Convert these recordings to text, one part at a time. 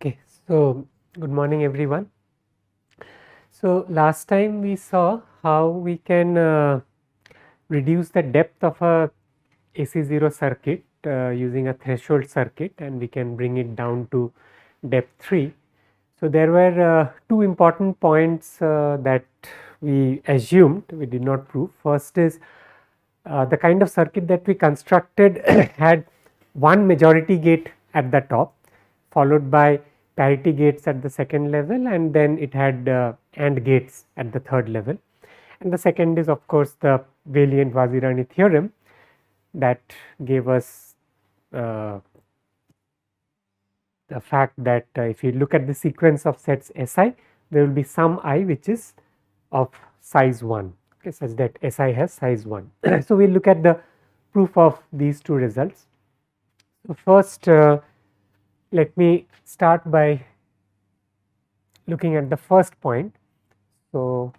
Okay, so good morning everyone. So last time we saw how we can reduce the depth of a AC0 circuit using a threshold circuit, and we can bring it down to depth 3. So there were two important points that we assumed, we did not prove. First is the kind of circuit that we constructed had one majority gate at the top, followed by parity gates at the second level, and then it had AND gates at the third level. And the second is of course the ValiantVazirani theorem that gave us the fact that if you look at the sequence of sets Si, there will be some I which is of size 1, okay, such that Si has size 1. So we will look at the proof of these two results. So first let me start by looking at the first point. So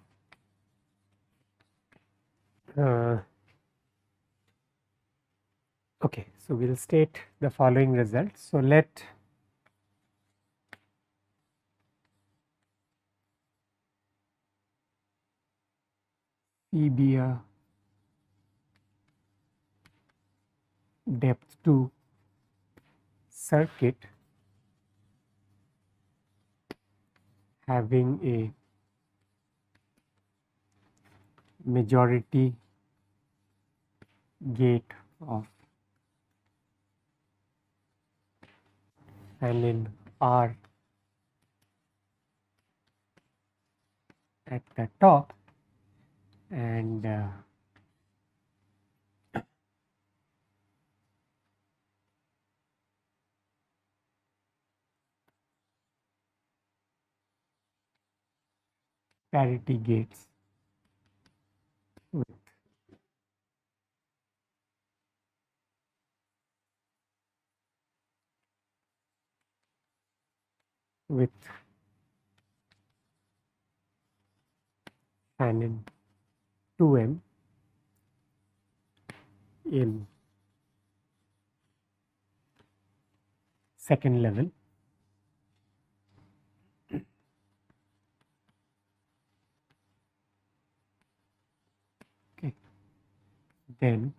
okay, so we will state the following results. So let C be a depth 2 circuit having a majority gate of and in R at the top and parity gates with Shannon 2m in second level. Okay, then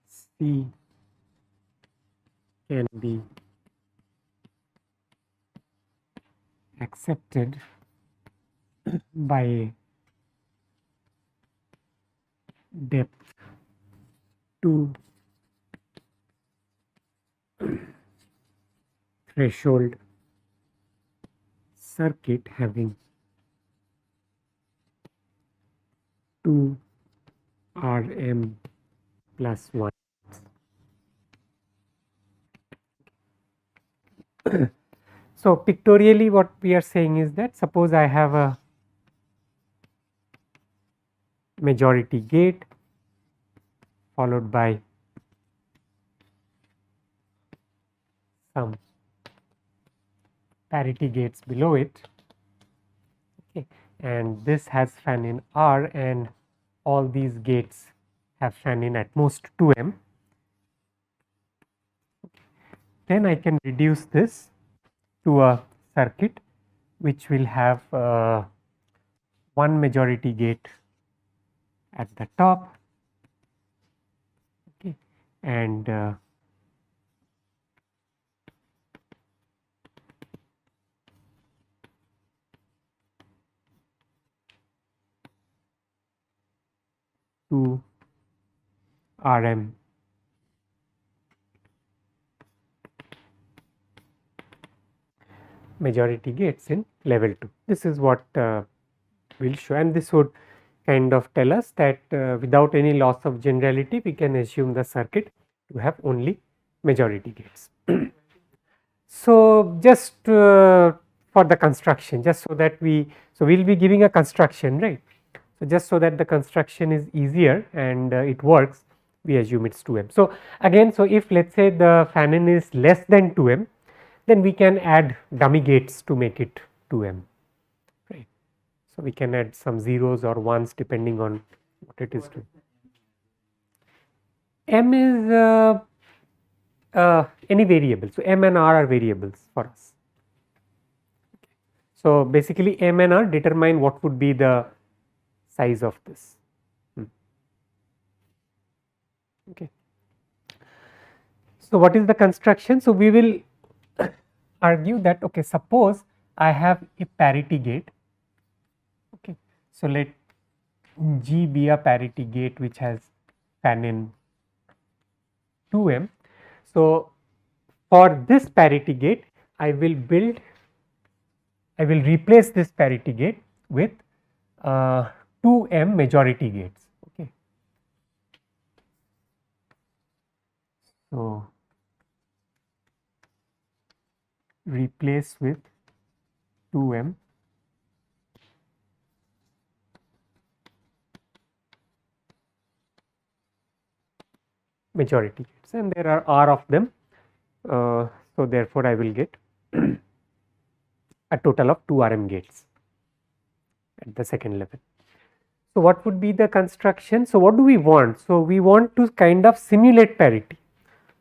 C can be accepted by a depth 2 threshold circuit having 2 Rm plus 1. So pictorially what we are saying is that suppose I have a majority gate followed by some parity gates below it, okay, and this has fan in R and all these gates have fan in at most 2m. Then I can reduce this to a circuit which will have one majority gate at the top, okay, and two Rm majority gates in level 2. This is what we'll show, and this would kind of tell us that without any loss of generality we can assume the circuit to have only majority gates. So just for the construction, just so that we will be giving a construction, right. So just so that the construction is easier and it works, we assume it's 2m. So again, so if let's say the fan-in is less than 2m, then we can add dummy gates to make it 2m, right. So we can add some zeros or ones depending on what it is doing. M is any variable. So m and r are variables for us. So basically m and r determine what would be the size of this. Okay. So what is the construction? So we will argue that, okay, suppose I have a parity gate. Okay. So let G be a parity gate which has fan in 2m. So for this parity gate, I will replace this parity gate with 2m majority gates. Okay. So replace with 2m majority gates, and there are r of them. So therefore I will get a total of 2 Rm gates at the second level. So what would be the construction? So what do we want? So we want to kind of simulate parity.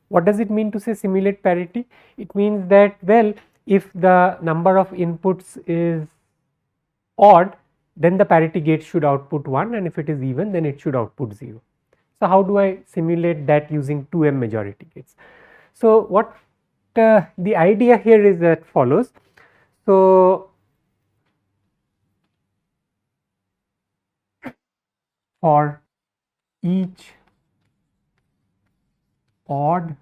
What does it mean to say simulate parity? It means that, well, if the number of inputs is odd, then the parity gate should output 1, and if it is even, then it should output 0. So how do I simulate that using 2m majority gates? So what the idea here is that follows. So for each odd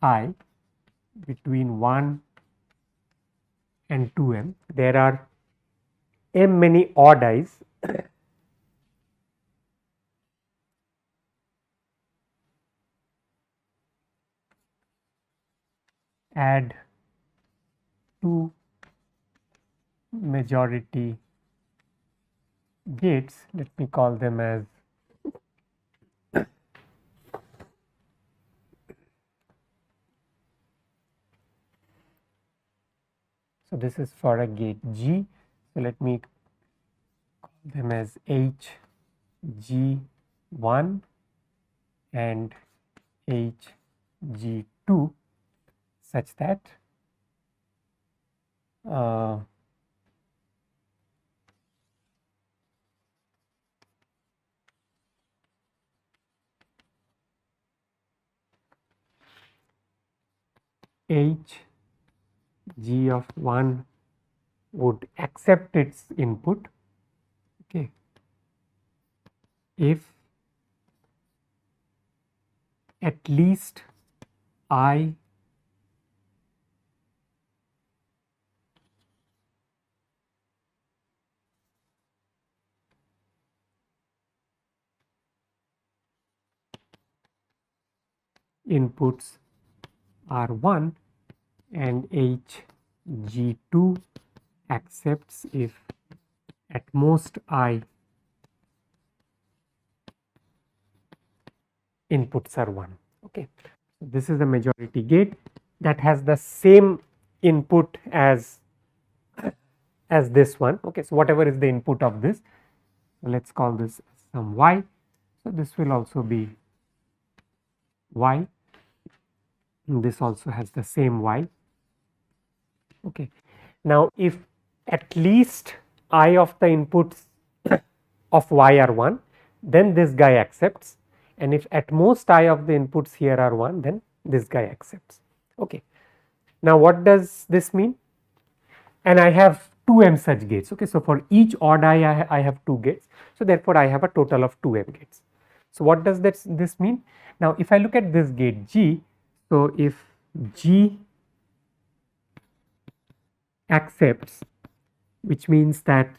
I between 1 and 2m, there are m many odd i's add 2 majority gates, let me call them as so this is for a gate G, so let me call them as H G1 and H G2 such that H G of 1 would accept its input, okay, if at least I inputs are 1 and H G2 accepts if at most I inputs are 1. Okay. So this is a majority gate that has the same input as this one. Okay. So whatever is the input of this, let's call this some y. So this will also be y. This also has the same y. Okay. Now if at least I of the inputs of y are 1, then this guy accepts, and if at most I of the inputs here are 1, then this guy accepts. Okay. Now what does this mean? And I have 2m such gates. Okay. So for each odd I have 2 gates. So therefore I have a total of 2m gates. So what does this mean? Now if I look at this gate G, so if G accepts, which means that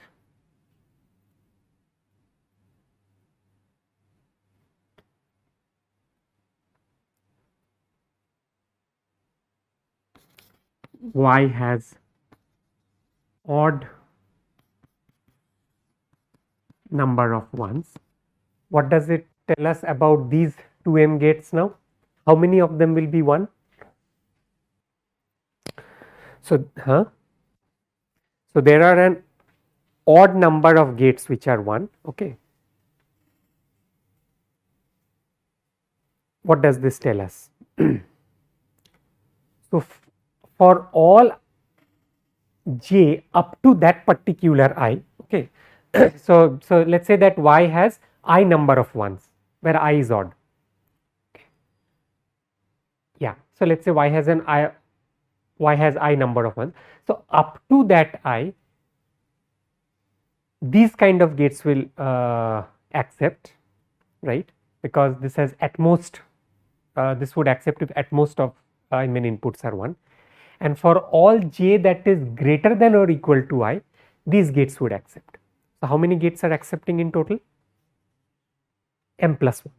y has odd number of ones. What does it tell us about these 2m gates now? How many of them will be 1? So, so there are an odd number of gates which are 1. Okay. what does this tell us? So, for all j up to that particular I, okay. So let us say that y has I number of ones where I is odd. Yeah. So let us say y has I number of ones. So up to that I, these kind of gates will accept, right, because this has at most this would accept if at most of inputs are 1, and for all j that is greater than or equal to I, these gates would accept. So how many gates are accepting in total? M plus 1,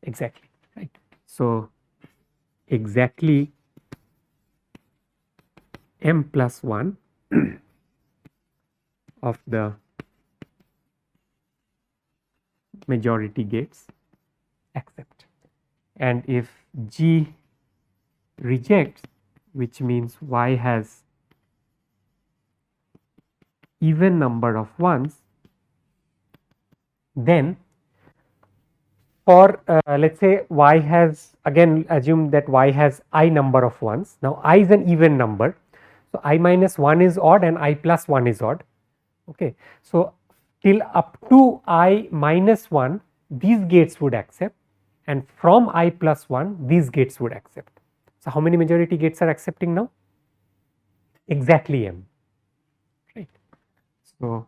exactly, right. So exactly M plus 1 of the majority gates accept, and if G rejects, which means Y has even number of ones, then for let us say Y has, again assume that Y has I number of ones. Now I is an even number, so I minus 1 is odd and I plus 1 is odd, okay. So till up to I minus 1 these gates would accept, and from I plus 1 these gates would accept. So how many majority gates are accepting now? Exactly M, right. So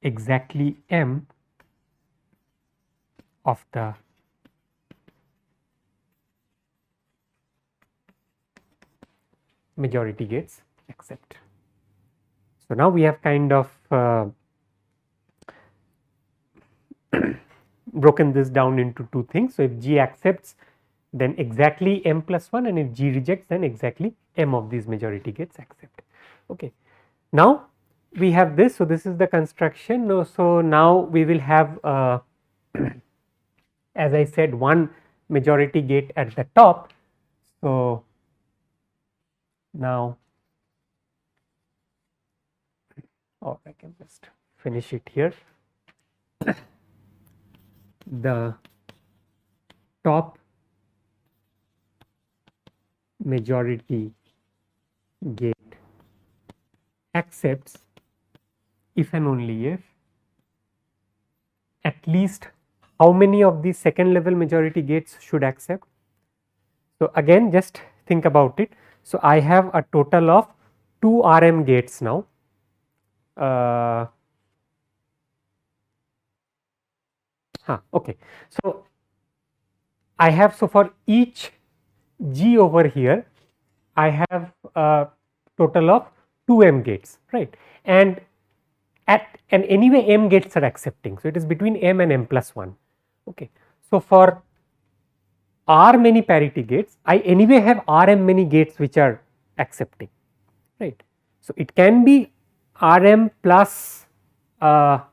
exactly M of the majority gates accept. So now we have kind of broken this down into two things. So if G accepts, then exactly M plus 1, and if G rejects, then exactly M of these majority gates accept. Okay. Now we have this. So this is the construction. So now we will have as I said, one majority gate at the top. So now, or I can just finish it here. The top majority gate accepts if and only if at least how many of these second level majority gates should accept. So again, just think about it. So I have a total of 2 RM gates now. Okay. So I have, so for each G over here, I have a total of 2 M gates, right? And anyway M gates are accepting. So it is between M and M plus 1. Okay. So for R many parity gates, I anyway have Rm many gates which are accepting, right. So it can be Rm plus R,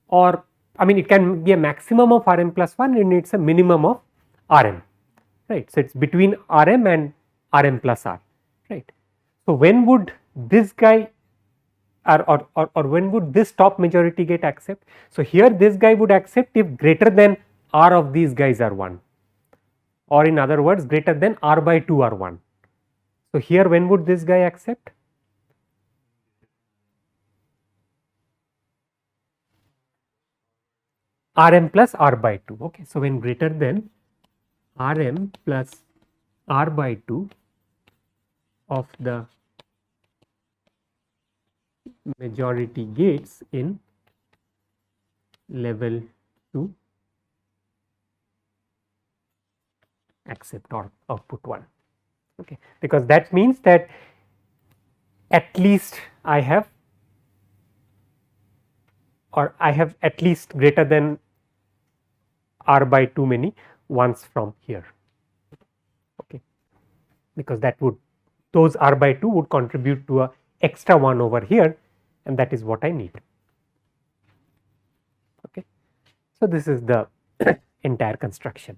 or I mean it can be a maximum of Rm plus 1 and it is a minimum of Rm, right. So it is between Rm and Rm plus R, right. So when would this guy or when would this top majority gate accept? So here this guy would accept if greater than R of these guys are 1, or in other words greater than R by 2 are 1. So here when would this guy accept? Rm plus R by 2. Okay. So when greater than Rm plus R by 2 of the majority gates in level 2 accept or output 1. Okay. Because that means that at least I have, or I have at least greater than R by 2 many ones from here. Okay. Because that would, those R by 2 would contribute to a extra 1 over here, and that is what I need. Okay. So this is the entire construction.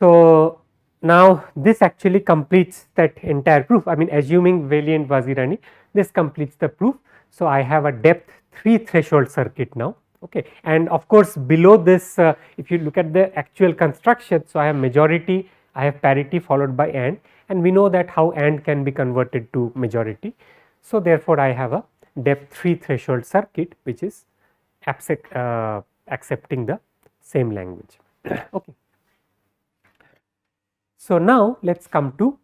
So now this actually completes that entire proof. I mean, assuming ValiantVazirani, this completes the proof. So, I have a depth 3 threshold circuit now. Okay. And of course, below this if you look at the actual construction, so I have majority, I have parity followed by and we know that how AND can be converted to majority. So, therefore, I have a depth 3 threshold circuit which is accepting the same language. Okay. So, now let us come to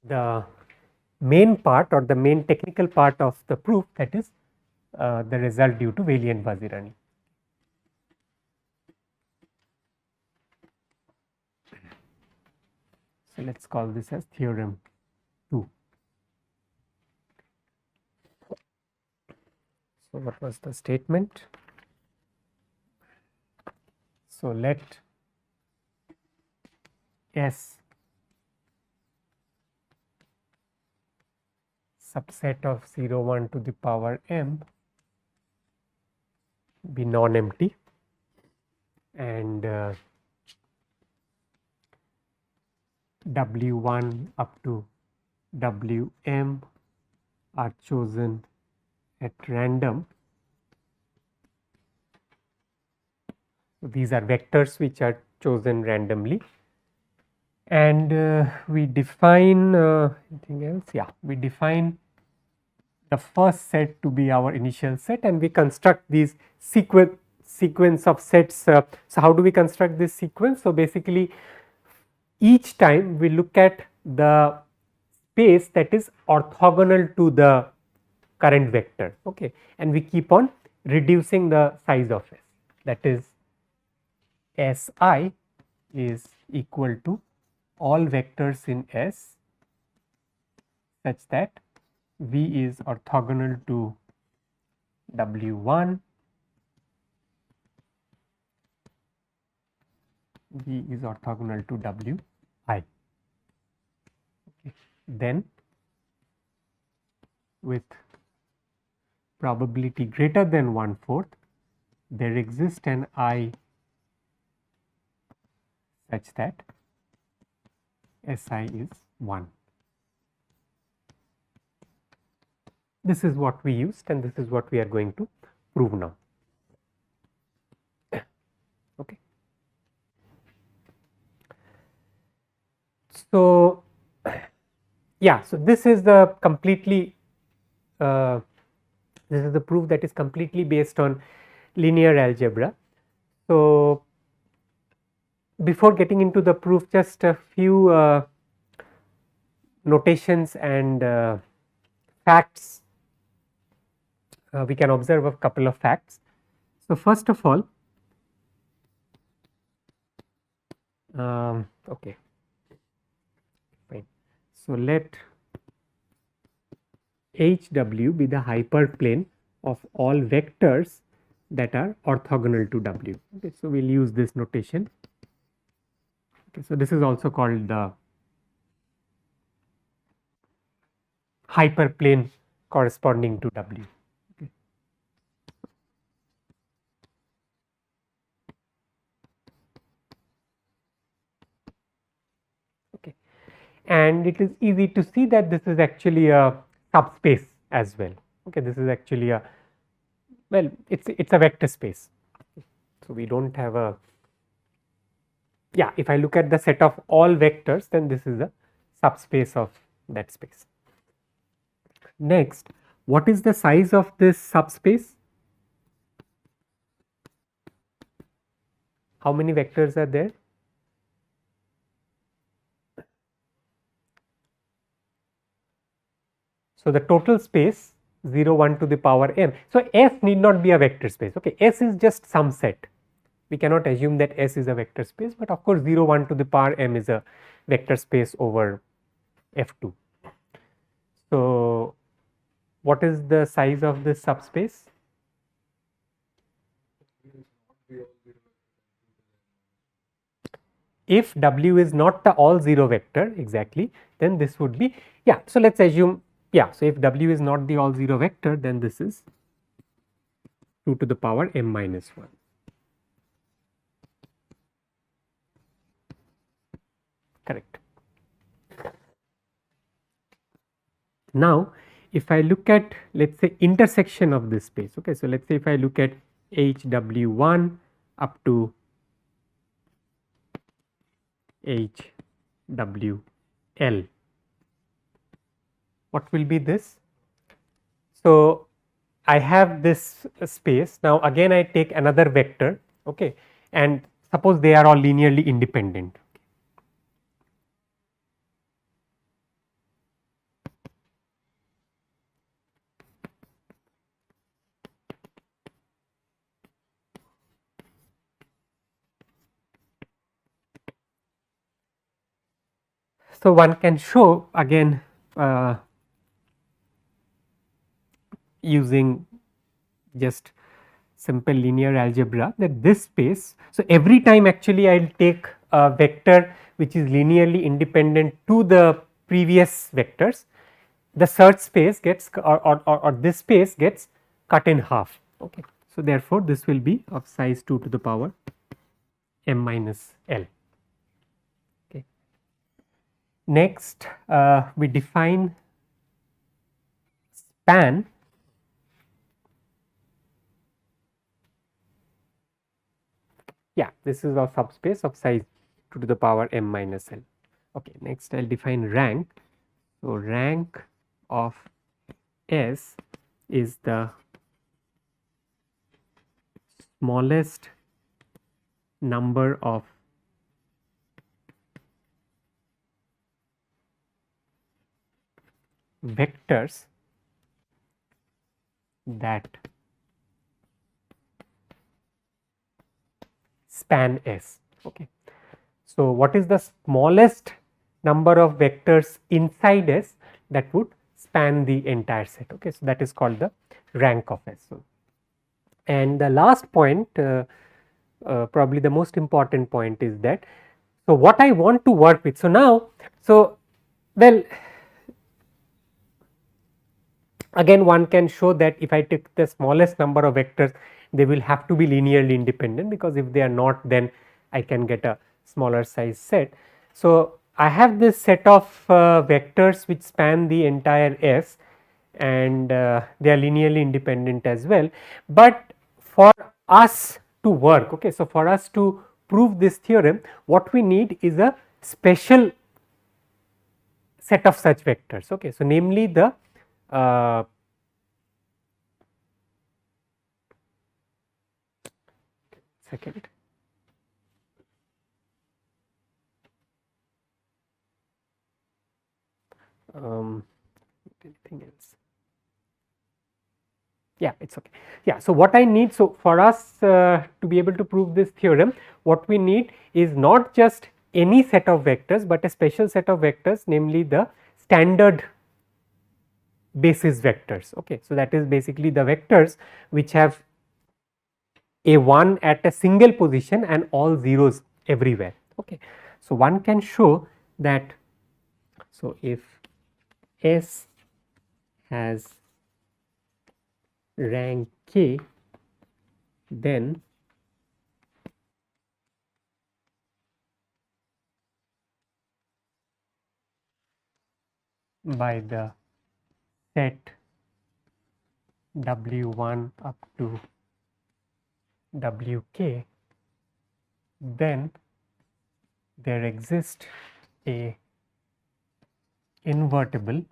the main part or the main technical part of the proof, that is the result due to ValiantVazirani. So, let us call this as theorem 2. So, what was the statement? So, let S subset of 0 1 to the power m be non-empty, and W1 up to Wm are chosen at random. So, these are vectors which are chosen randomly, and we define anything else? Yeah, we define the first set to be our initial set, and we construct these sequence of sets. So, how do we construct this sequence? So, basically each time we look at the space that is orthogonal to the current vector, okay, and we keep on reducing the size of S, that is Si is equal to all vectors in S such that V is orthogonal to W1, V is orthogonal to Wi. Okay. Then with probability greater than 1/4, there exists an I such that Si is 1. This is what we used and this is what we are going to prove now. Okay. So, yeah, so this is the completely this is the proof that is completely based on linear algebra. So, before getting into the proof, just a few notations and facts. We can observe a couple of facts. So, first of all, okay, fine. So, let HW be the hyperplane of all vectors that are orthogonal to W. Okay, so we will use this notation. Okay, so this is also called the hyperplane corresponding to W. Okay. Okay. And it is easy to see that this is actually a subspace as well. Okay, this is actually a, well, it's a vector space. So we don't have a, yeah, if I look at the set of all vectors, then this is a subspace of that space. Next, what is the size of this subspace? How many vectors are there? So, the total space 0 1 to the power m. So, S need not be a vector space. Okay, S is just some set. We cannot assume that S is a vector space, but of course 0 1 to the power m is a vector space over F2. So, what is the size of this subspace? If W is not the all 0 vector exactly, then this would be, yeah. So, let us assume, yeah. So, if W is not the all 0 vector, then this is 2 to the power m minus 1. Correct. Now if I look at, let us say, intersection of this space, okay, so let us say if I look at HW1 up to HWL, what will be this? So I have this space. Now again I take another vector, okay, and suppose they are all linearly independent. So one can show again using just simple linear algebra that this space, so every time actually I will take a vector which is linearly independent to the previous vectors, the search space gets or this space gets cut in half, okay. So therefore this will be of size 2 to the power m minus l, okay. Next we define span. Yeah, this is a subspace of size 2 to the power m minus l. Okay, next I'll define rank. So rank of S is the smallest number of vectors that span S. Okay. So what is the smallest number of vectors inside S that would span the entire set? Okay, so that is called the rank of S. So, and the last point, probably the most important point, is that, so what I want to work with. So now, so well, again one can show that if I take the smallest number of vectors, they will have to be linearly independent, because if they are not, then I can get a smaller size set. So I have this set of vectors which span the entire S, and they are linearly independent as well. But for us to work, okay, so for us to prove this theorem, what we need is a special set of such vectors, okay. So namely the uh, second, anything else? Yeah, it's okay. Yeah, so what I need, so for us to be able to prove this theorem, what we need is not just any set of vectors, but a special set of vectors, namely the standard basis vectors, okay. So that is basically the vectors which have a 1 at a single position and all zeros everywhere, okay. So one can show that, so if S has rank k, then by the set W1 up to Wk, then there exists a invertible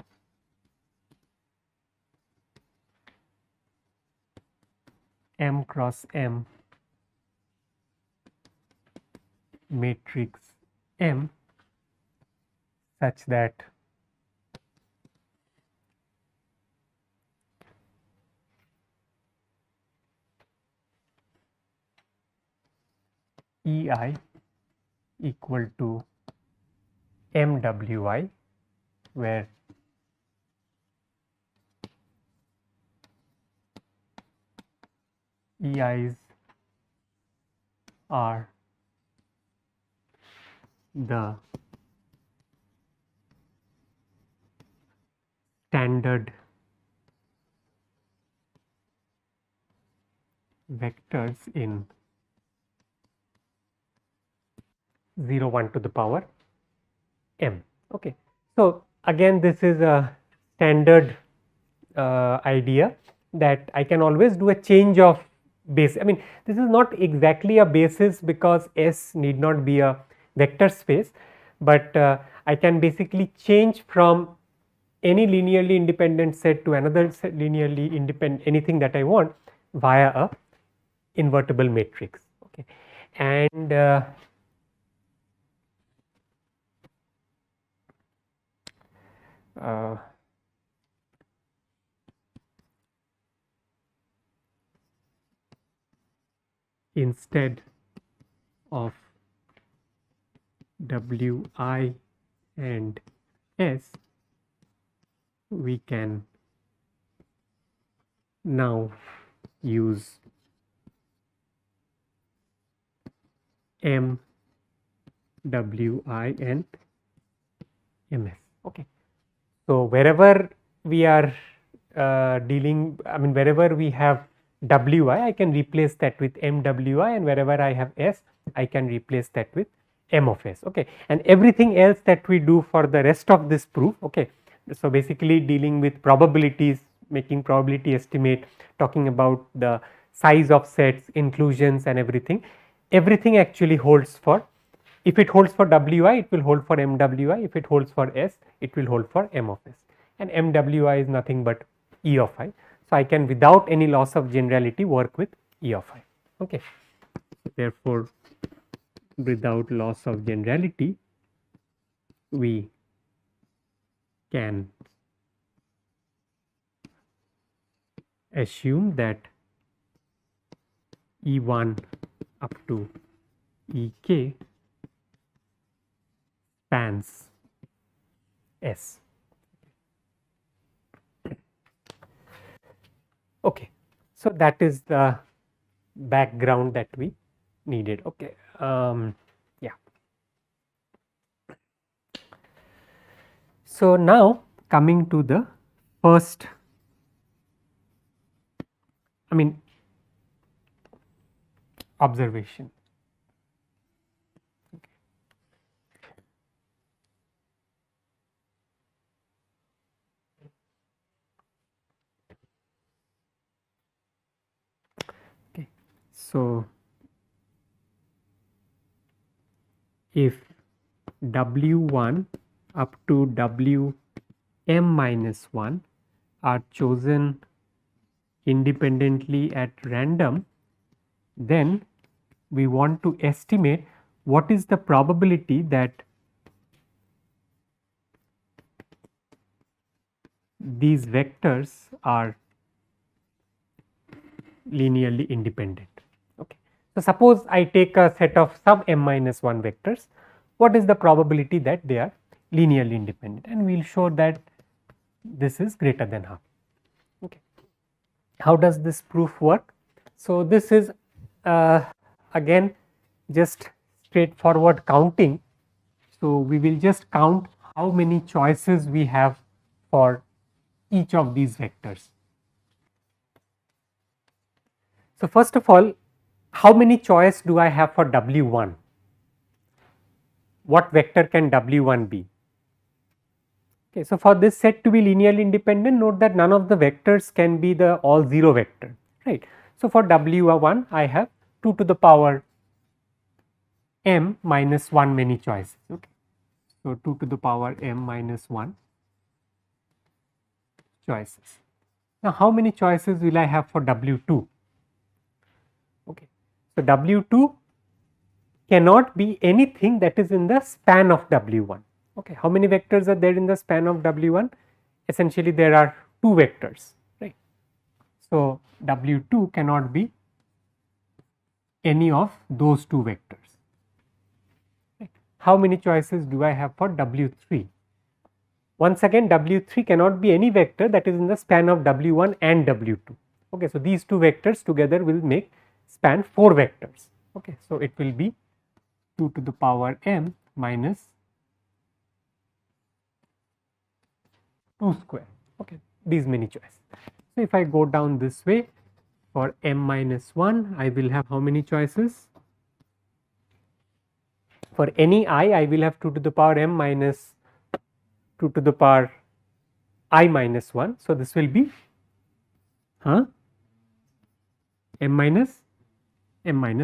M cross M matrix M such that EI equal to MWI, where EIs are the standard vectors in 0 1 to the power m, okay. So again this is a standard idea that I can always do a change of base. I mean, this is not exactly a basis because S need not be a vector space, but I can basically change from any linearly independent set to another set linearly independent, anything that I want via a invertible matrix. Okay, and uh, instead of Wi and S, we can now use M, Wi and Ms. Okay. So wherever we are dealing, I mean wherever we have Wi, I can replace that with Mwi, and wherever I have S, I can replace that with M of S. Okay, and everything else that we do for the rest of this proof. Okay, so basically dealing with probabilities, making probability estimate, talking about the size of sets, inclusions, and everything. Everything actually holds for. If it holds for Wi, it will hold for Mwi. If it holds for S, it will hold for M of S. And Mwi is nothing but E of I. So I can, without any loss of generality, work with E of I. Okay. Therefore, without loss of generality, we can assume that E1 up to Ek spans S. Okay, so that is the background that we needed. Okay, yeah. So now coming to the first, I mean, observation. Okay, so if W1 up to Wm minus 1 are chosen independently at random, then we want to estimate what is the probability that these vectors are linearly independent. Okay. So suppose I take a set of sub m minus 1 vectors, what is the probability that they are linearly independent? And we will show that this is greater than half. Okay. How does this proof work? So this is again just straightforward counting. So we will just count how many choices we have for each of these vectors. So first of all, how many choice do I have for W1? What vector can W1 be? Okay, so for this set to be linearly independent, note that none of the vectors can be the all 0 vector, right? So for W1, I have 2 to the power m minus 1 many choices. Okay, so 2 to the power m minus 1 choices. Now, how many choices will I have for W2? Okay, so W2 cannot be anything that is in the span of W1. Okay, how many vectors are there in the span of W1? Essentially, there are 2 vectors, right? So W2 cannot be any of those 2 vectors. Right. How many choices do I have for W3? Once again, W3 cannot be any vector that is in the span of W1 and W2. Okay, so these 2 vectors together will make span 4 vectors. Okay, so it will be 2 to the power m minus 2 square. Okay, these many choices. So if I go down this way, for m minus 1, I will have how many choices? For any I will have 2 to the power m minus 2 to the power I minus 1. So, this will be m minus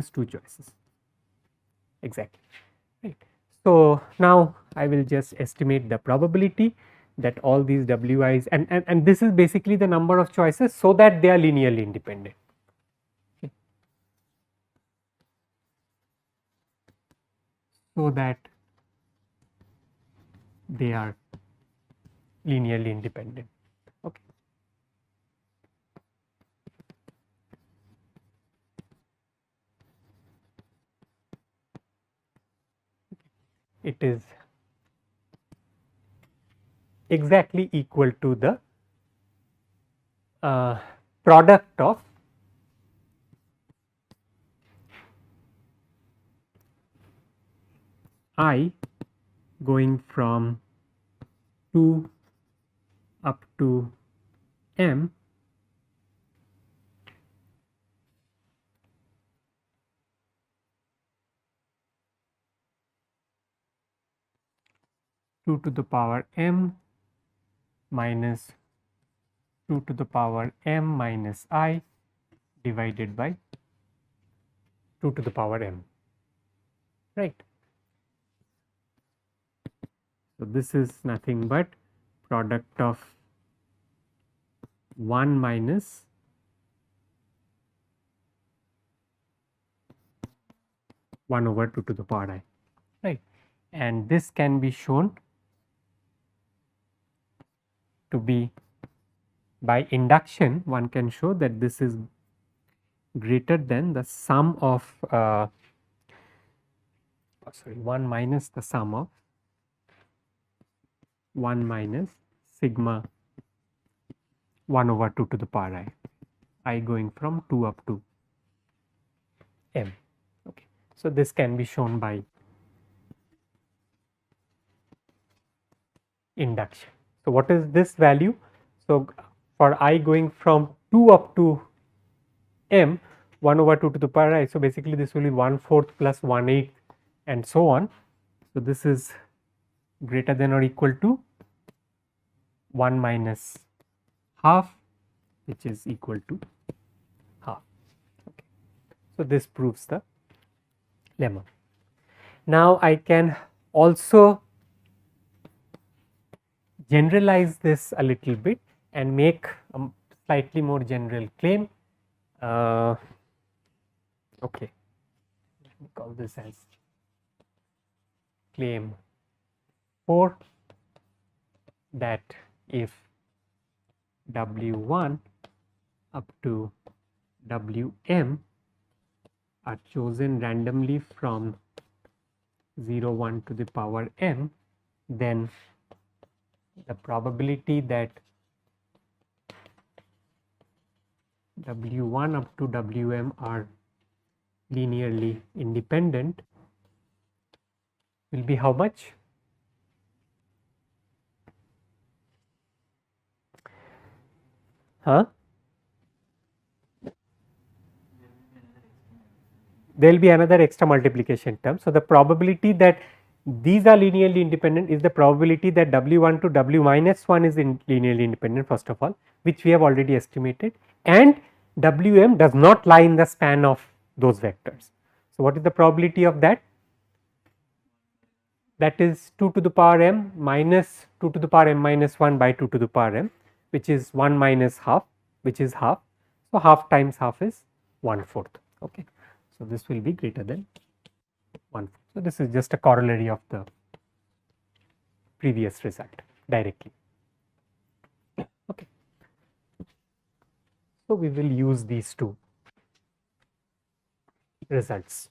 2 choices exactly, right. So, now I will just estimate the probability that all these wi's and this is basically the number of choices so that they are linearly independent. Okay. So that they are linearly independent. Okay. It is exactly equal to the product of I going from 2 up to m two to the power m minus 2 to the power m minus I divided by 2 to the power m, right. So, this is nothing but product of 1 minus 1 over 2 to the power I, right, and this can be shown to be by induction. One can show that this is greater than the sum of 1 minus the sum of 1 minus sigma 1 over 2 to the power I going from 2 up to m. Okay. So, this can be shown by induction. So, what is this value? So, for I going from 2 up to m 1 over 2 to the power I. So, basically this will be 1/4 plus 1/8 and so on. So, this is greater than or equal to 1 minus half, which is equal to half. Okay. So, this proves the lemma. Now, I can also generalize this a little bit and make a slightly more general claim. Okay, let me call this as claim 4, that if W1 up to Wm are chosen randomly from 0 1 to the power m, then the probability that W1 up to Wm are linearly independent will be how much? There will be another extra multiplication term. So, the probability that these are linearly independent is the probability that W1 to W minus 1 is linearly independent first of all, which we have already estimated, and Wm does not lie in the span of those vectors. So, what is the probability of that? That is 2 to the power m minus 2 to the power m minus 1 by 2 to the power m, which is 1 minus half, which is half. So, half times half is 1/4. Okay. So, this will be greater than 1/4. So, this is just a corollary of the previous result directly. Okay. So, we will use these two results.